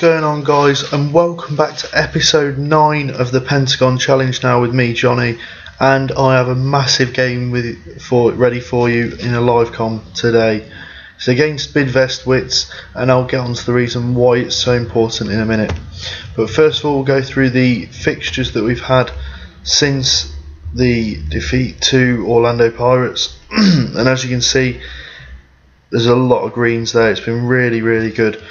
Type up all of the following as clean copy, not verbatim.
going on, guys, and welcome back to episode 9 of the Pentagon challenge now with me, Johnny, and I have a massive game ready for you in a live com today. It's against Bidvest Wits, and I'll get on to the reason why it's so important in a minute. But first of all, we'll go through the fixtures that we've had since the defeat to Orlando Pirates. And as you can see, there's a lot of greens there. It's been really good.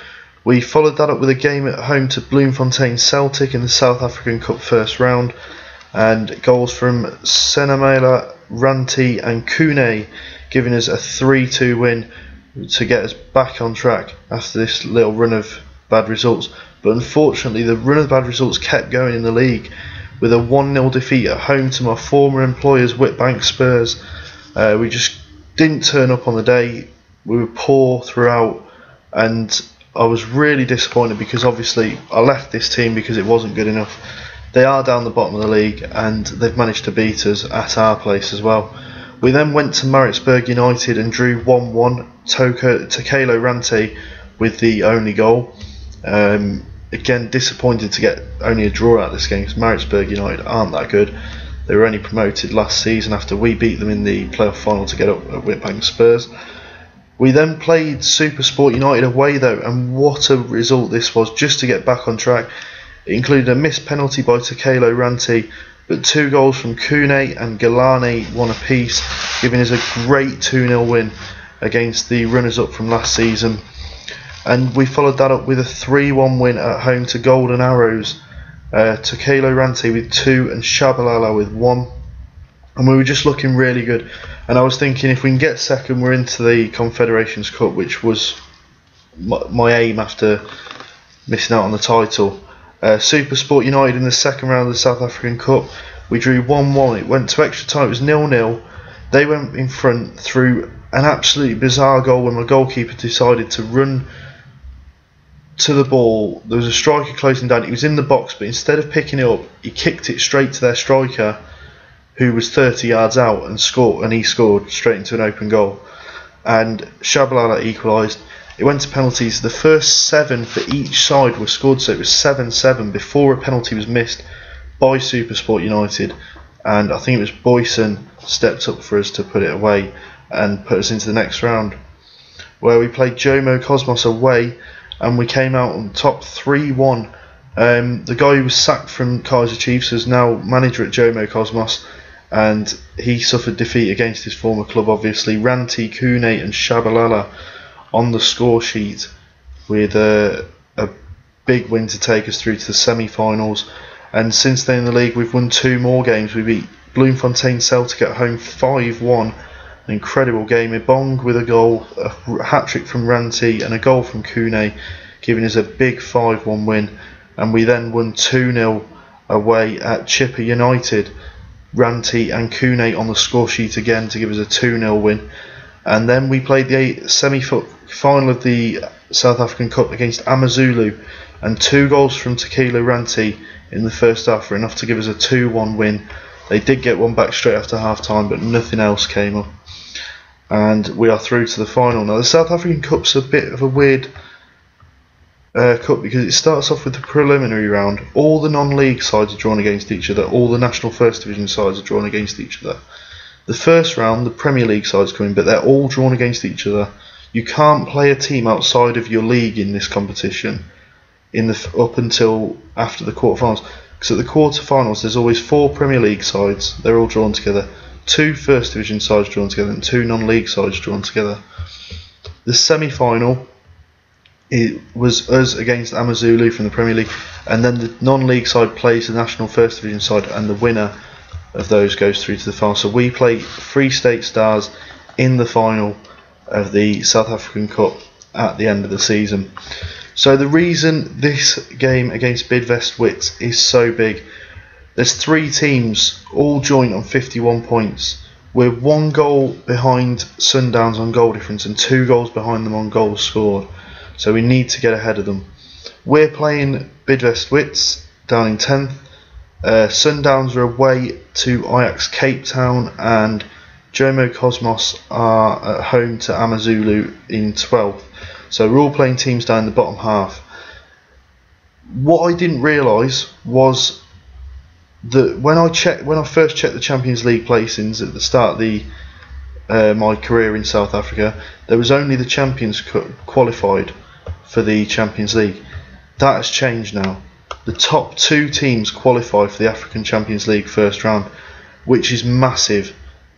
We followed that up with a game at home to Bloemfontein Celtic in the South African Cup first round, and goals from Senamela, Ranti and Kune, giving us a 3-2 win to get us back on track after this little run of bad results. But unfortunately, the run of bad results kept going in the league, with a 1-0 defeat at home to my former employers Witbank Spurs. We just didn't turn up on the day. We were poor throughout, and I was really disappointed because obviously I left this team because it wasn't good enough. They are down the bottom of the league and they've managed to beat us at our place as well. We then went to Maritzburg United and drew 1-1. Takelo Ranti with the only goal. Again, disappointed to get only a draw out of this game because Maritzburg United aren't that good. They were only promoted last season after we beat them in the playoff final to get up at Witbank Spurs. We then played Supersport United away though, and what a result this was, just to get back on track. It included a missed penalty by Takelo Ranti, but 2 goals from Kune and Galani, one apiece, giving us a great 2-0 win against the runners-up from last season. And we followed that up with a 3-1 win at home to Golden Arrows. Takelo Ranti with 2 and Shabalala with 1. And we were just looking really good. And I was thinking, if we can get second, we're into the Confederations Cup, which was my aim after missing out on the title. Supersport United in the second round of the South African Cup, we drew 1-1. It went to extra time. It was 0-0. They went in front through an absolutely bizarre goal when my goalkeeper decided to run to the ball. There was a striker closing down. He was in the box, but instead of picking it up, he kicked it straight to their striker, who was 30 yards out, and he scored straight into an open goal. And Shabalala equalised. It went to penalties. The first 7 for each side were scored, so it was 7-7 before a penalty was missed by Supersport United. And I think it was Boyson stepped up for us to put it away and put us into the next round, where we played Jomo Cosmos away, and we came out on top 3-1. The guy who was sacked from Kaizer Chiefs is now manager at Jomo Cosmos, and he suffered defeat against his former club, obviously. Ranti, Kune and Shabalala on the score sheet with a big win to take us through to the semi-finals. And since then in the league, we've won 2 more games. We beat Bloemfontein Celtic at home 5-1. An incredible game. Ibong with a goal, a hat-trick from Ranti and a goal from Kune, giving us a big 5-1 win. And we then won 2-0 away at Chipper United. Ranti and Kune on the score sheet again to give us a 2-0 win. And then we played the semi-final of the South African Cup against Amazulu, and 2 goals from Takelo Ranti in the first half were enough to give us a 2-1 win. They did get one back straight after half time, but nothing else came up, and we are through to the final. Now the South African Cup's a bit of a weird cup because it starts off with the preliminary round. All the non-league sides are drawn against each other. All the National First Division sides are drawn against each other. The first round, the Premier League sides come in, but they're all drawn against each other. You can't play a team outside of your league in this competition up until after the quarterfinals. Because at the quarterfinals, there's always 4 Premier League sides. They're all drawn together. 2 First Division sides drawn together, and 2 non-league sides drawn together. The semi-final, it was us against Amazulu from the Premier League, and then the non-league side plays the National First Division side, and the winner of those goes through to the final. So we play Free State Stars in the final of the South African Cup at the end of the season. So the reason this game against Bidvest Wits is so big, there's 3 teams all joint on 51 points. We're 1 goal behind Sundowns on goal difference and 2 goals behind them on goals scored. So we need to get ahead of them. We're playing Bidvest Wits down in 10th. Sundowns are away to Ajax Cape Town, and Jomo Cosmos are at home to Amazulu in 12th. So we're all playing teams down in the bottom half. What I didn't realise was that when I first checked the Champions League placings at the start of my career in South Africa, there was only the champions qualified for the Champions League. That has changed now. The top 2 teams qualify for the African Champions League first round, which is massive.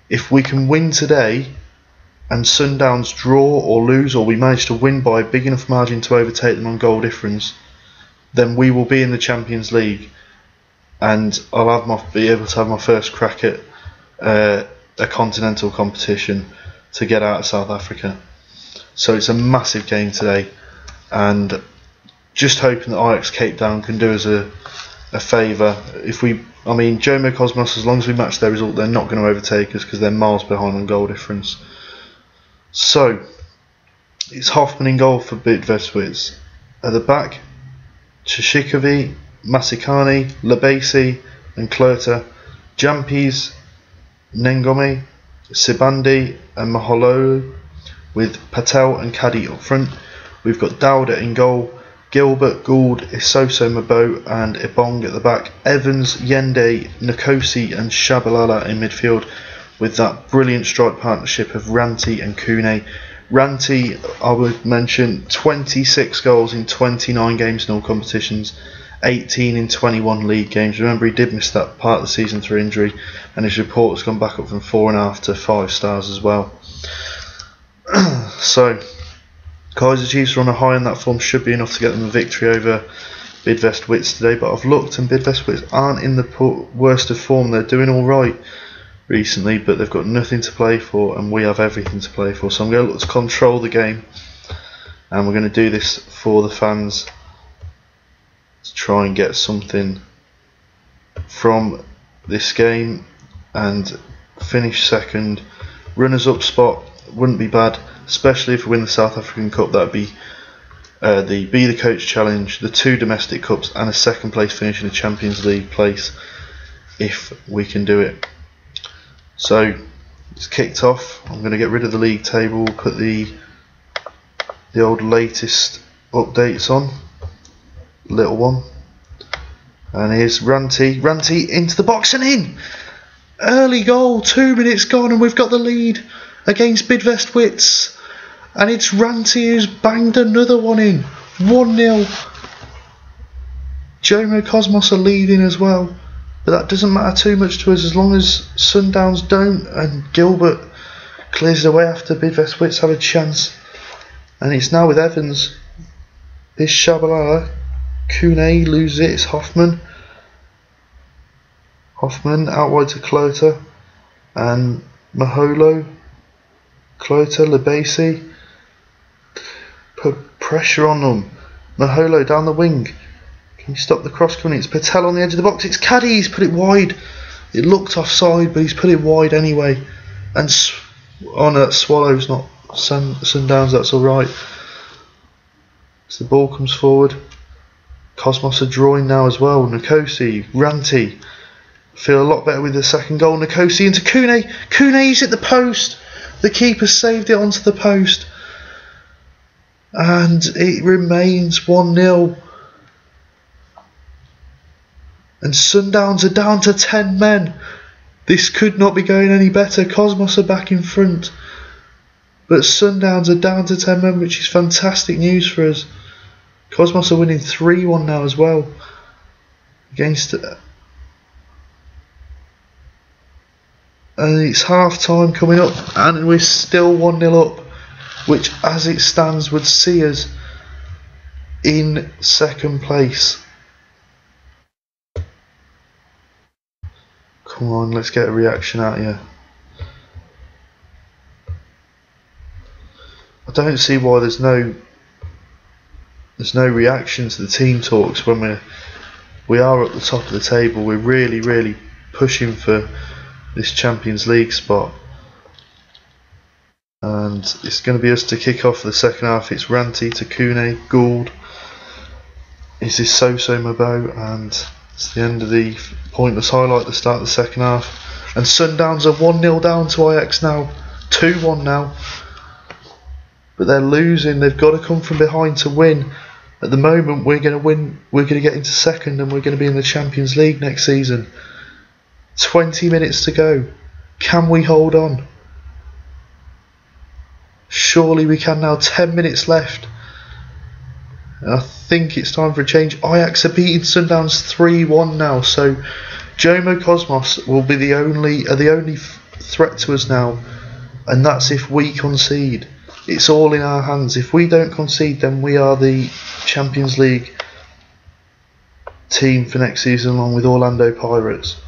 If we can win today and Sundowns draw or lose, or we manage to win by a big enough margin to overtake them on goal difference, then we will be in the Champions League, and I'll be able to have my first crack at a continental competition to get out of South Africa. So it's a massive game today, and just hoping that Ajax Cape Town can do us a favour. Jomo Cosmos, as long as we match their result, they're not going to overtake us because they're miles behind on goal difference. So it's Hoffman in goal for Bidvest. At the back, Chishikovi, Masikani, Labasi and Clerta. Jampies, Nengome, Sibandi and Maholo, with Patel and Caddy up front. We've got Dowda in goal, Gilbert, Gould, Isoso Mabo and Ibong at the back. Evans, Yende, Nkosi and Shabalala in midfield, with that brilliant strike partnership of Ranti and Kune. Ranti, I would mention, 26 goals in 29 games in all competitions, 18 in 21 league games. Remember, he did miss that part of the season through injury, and his report has gone back up from 4.5 to 5 stars as well. So Kaizer Chiefs are on a high, and that form should be enough to get them a victory over Bidvest Wits today. But I've looked, and Bidvest Wits aren't in the worst of form. They're doing alright recently, but they've got nothing to play for, and we have everything to play for. So I'm going to look to control the game, and we're going to do this for the fans to try and get something from this game and finish second. Runners up spot wouldn't be bad, especially if we win the South African Cup. That would be the Be the Coach Challenge, the 2 domestic cups, and a second place finish in the Champions League place if we can do it. So it's kicked off. I'm going to get rid of the league table, put the old latest updates on, little one, and here's Ranti into the box and in. Early goal, 2 minutes gone, and we've got the lead against Bidvest Wits, and it's Ranti who's banged another one in. 1-0. Jomo Cosmos are leading as well, but that doesn't matter too much to us as long as Sundowns don't, and Gilbert clears it away after Bidvest Wits have a chance. And it's now with Evans. Here's Shabalala. Kune loses it. It's Hoffman out wide to Clota and Maholo. Clota, Labasi. Put pressure on them. Maholo down the wing. Can you stop the cross coming? It's Patel on the edge of the box. It's Caddy. He's put it wide. It looked offside, but he's put it wide anyway. And Swallows, not Sundowns. That's all right. As the ball comes forward, Cosmos are drawing now as well. Nkosi, Ranti feel a lot better with the second goal. Nkosi into Kune. Kune's hit the post. The keeper saved it onto the post, and it remains 1-0. And Sundowns are down to 10 men. This could not be going any better. Cosmos are back in front, but Sundowns are down to 10 men, which is fantastic news for us. Cosmos are winning 3-1 now as well against, and it's half time coming up, and we're still 1-0 up, which as it stands would see us in second place. Come on, let's get a reaction out here. I don't see why there's no reaction to the team talks when we are at the top of the table. We're really pushing for this Champions League spot, and it's going to be us to kick off the second half. It's Ranti to Kune, Gould, is this Soso Mabo, and it's the end of the pointless highlight at the start of the second half. And Sundowns are 1-0 down to Ajax now, 2-1 now, but they're losing. They've got to come from behind to win, At the moment, we're going to win. We're going to get into second, and we're going to be in the Champions League next season. 20 minutes to go. Can we hold on? Surely we can now. 10 minutes left. I think it's time for a change. Ajax are beating Sundowns 3-1 now, so Jomo Cosmos will be the only threat to us now, and that's if we concede. It's all in our hands. If we don't concede, then we are the Champions League team for next season, along with Orlando Pirates.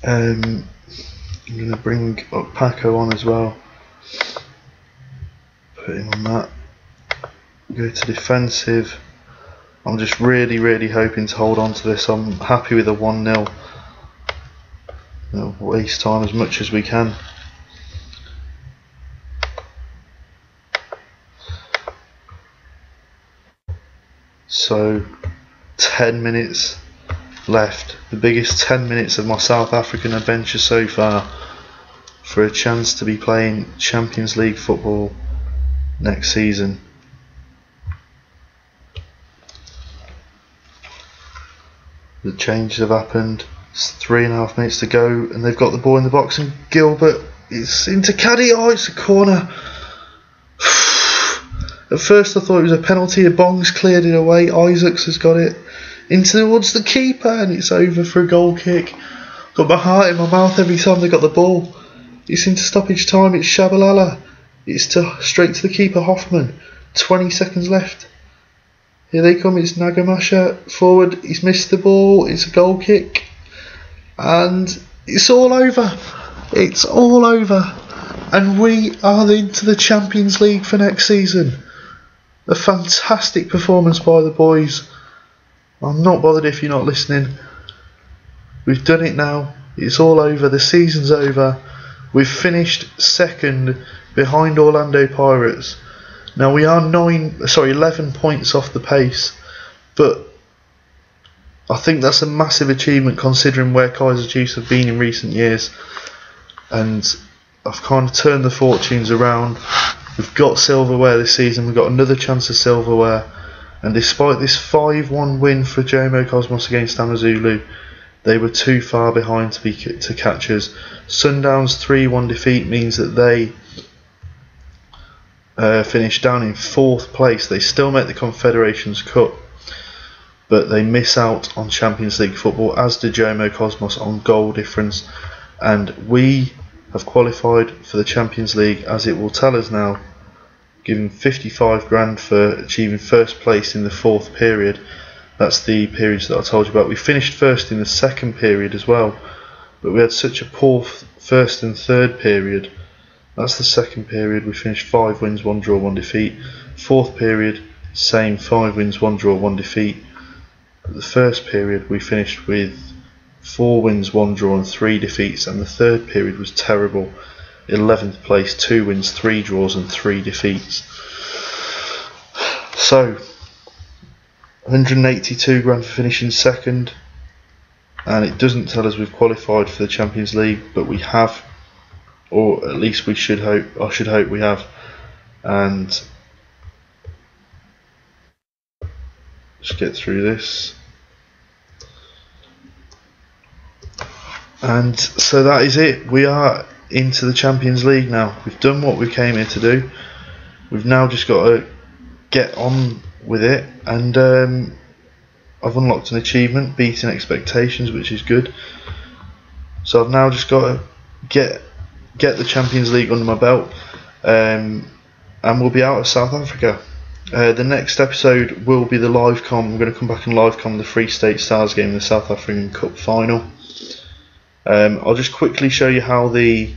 I'm going to bring up Paco on as well. Put him on that. Go to defensive. I'm just really hoping to hold on to this. I'm happy with a 1-0. We'll waste time as much as we can. So 10 minutes left. The biggest 10 minutes of my South African adventure so far, for a chance to be playing Champions League football next season. The changes have happened. It's 3.5 minutes to go, and they've got the ball in the box, and Gilbert, it's into Caddy. Oh, it's a corner. At first I thought it was a penalty. Bong's cleared it away. Isaacs has got it into towards the keeper, and it's over for a goal kick. Got my heart in my mouth every time they got the ball. It's into stoppage time. It's Shabalala. It's straight to the keeper, Hoffman. 20 seconds left. Here they come. It's Nagamasha forward. He's missed the ball. It's a goal kick, and it's all over. It's all over, and we are into the Champions League for next season. A fantastic performance by the boys. I'm not bothered if you're not listening. We've done it now. It's all over. The season's over. We've finished second behind Orlando Pirates. Now we are 11 points off the pace, but I think that's a massive achievement considering where Kaizer Chiefs have been in recent years, and I've kind of turned the fortunes around. We've got silverware this season. We've got another chance of silverware, and despite this 5-1 win for Jomo Cosmos against Amazulu, they were too far behind to catch us. Sundown's 3-1 defeat means that they finished down in 4th place. They still make the Confederations Cup, but they miss out on Champions League football, as did Jomo Cosmos on goal difference, and we have qualified for the Champions League, as it will tell us now, giving 55 grand for achieving first place in the 4th period. That's the periods that I told you about. We finished first in the 2nd period as well, but we had such a poor first and 3rd period. That's the 2nd period. We finished 5 wins, 1 draw, 1 defeat. 4th period, same, 5 wins, 1 draw, 1 defeat. The 1st period we finished with 4 wins, 1 draw and 3 defeats, and the 3rd period was terrible. 11th place, 2 wins, 3 draws and 3 defeats. So 182 grand for finishing second, and it doesn't tell us we've qualified for the Champions League, but we have, or at least we should hope. I should hope we have. And let's get through this. And so that is it. We are into the Champions League now. We've done what we came here to do. We've now just got to get on with it, and I've unlocked an achievement, beating expectations, which is good. So I've now just got to get the Champions League under my belt, and we'll be out of South Africa. The next episode will be the live com. I'm going to come back and live com the Free State Stars game in the South African Cup final. I'll just quickly show you how the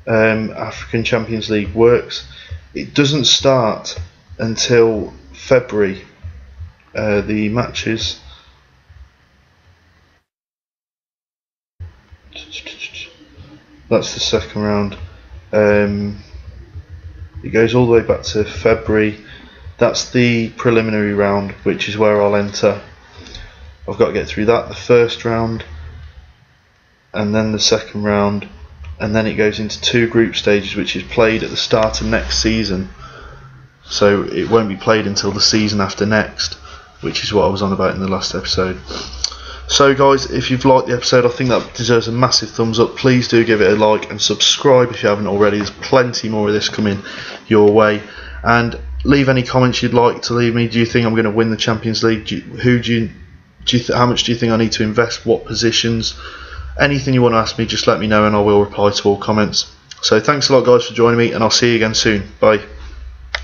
African Champions League works. It doesn't start until February. The matches, that's the 2nd round. It goes all the way back to February. That's the preliminary round, which is where I'll enter. I've got to get through that, the 1st round, and then the 2nd round, and then it goes into 2 group stages, which is played at the start of next season. so it won't be played until the season after next, which is what I was on about in the last episode. So guys, if you've liked the episode, I think that deserves a massive thumbs up. Please do give it a like and subscribe if you haven't already. There's plenty more of this coming your way. And leave any comments you'd like to leave me. Do you think I'm going to win the Champions League? How much do you think I need to invest? What positions? Anything you want to ask me, just let me know and I will reply to all comments. So thanks a lot guys for joining me, and I'll see you again soon. Bye.